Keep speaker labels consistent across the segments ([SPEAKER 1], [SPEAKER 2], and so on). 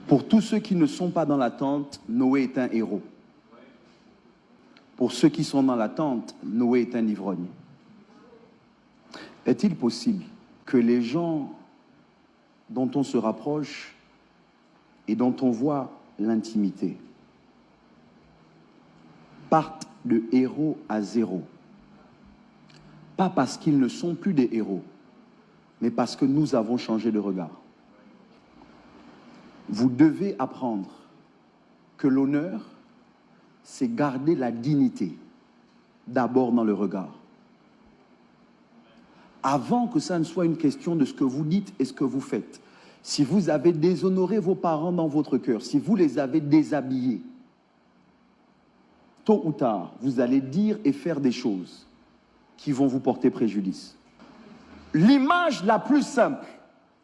[SPEAKER 1] Pour tous ceux qui ne sont pas dans la tente, Noé est un héros. Pour ceux qui sont dans la tente, Noé est un ivrogne. Est-il possible que les gens dont on se rapproche et dont on voit l'intimité partent de héros à zéro? Pas parce qu'ils ne sont plus des héros, mais parce que nous avons changé de regard. Vous devez apprendre que l'honneur, c'est garder la dignité, d'abord dans le regard. Avant que ça ne soit une question de ce que vous dites et ce que vous faites. Si vous avez déshonoré vos parents dans votre cœur, si vous les avez déshabillés, tôt ou tard, vous allez dire et faire des choses qui vont vous porter préjudice. L'image la plus simple,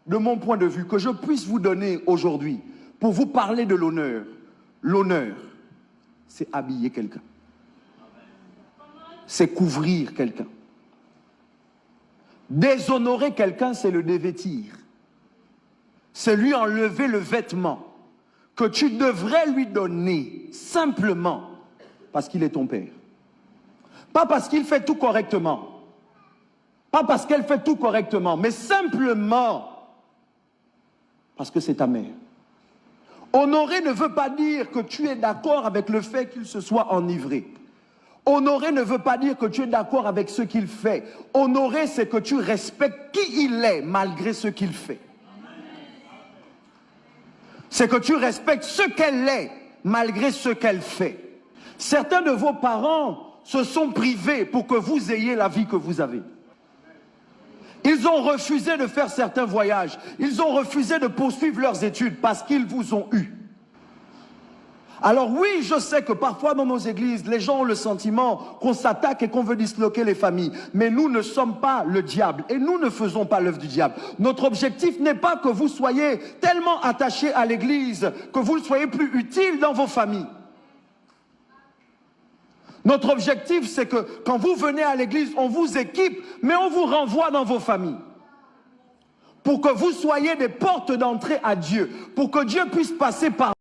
[SPEAKER 1] de mon point de vue, que je puisse vous donner aujourd'hui, pour vous parler de l'honneur, c'est habiller quelqu'un. C'est couvrir quelqu'un. Déshonorer quelqu'un, c'est le dévêtir. C'est lui enlever le vêtement que tu devrais lui donner, simplement parce qu'il est ton père. Pas parce qu'il fait tout correctement. Pas parce qu'elle fait tout correctement, mais simplement parce que c'est ta mère. Honorer ne veut pas dire que tu es d'accord avec le fait qu'il se soit enivré. Honorer ne veut pas dire que tu es d'accord avec ce qu'il fait. Honorer, c'est que tu respectes qui il est malgré ce qu'il fait. C'est que tu respectes ce qu'elle est malgré ce qu'elle fait. Certains de vos parents se sont privés pour que vous ayez la vie que vous avez. Ils ont refusé de faire certains voyages. Ils ont refusé de poursuivre leurs études parce qu'ils vous ont eu. Alors oui, je sais que parfois dans nos églises, les gens ont le sentiment qu'on s'attaque et qu'on veut disloquer les familles. Mais nous ne sommes pas le diable et nous ne faisons pas l'œuvre du diable. Notre objectif n'est pas que vous soyez tellement attachés à l'église que vous ne soyez plus utile dans vos familles. Notre objectif, c'est que quand vous venez à l'église, on vous équipe, mais on vous renvoie dans vos familles. Pour que vous soyez des portes d'entrée à Dieu. Pour que Dieu puisse passer par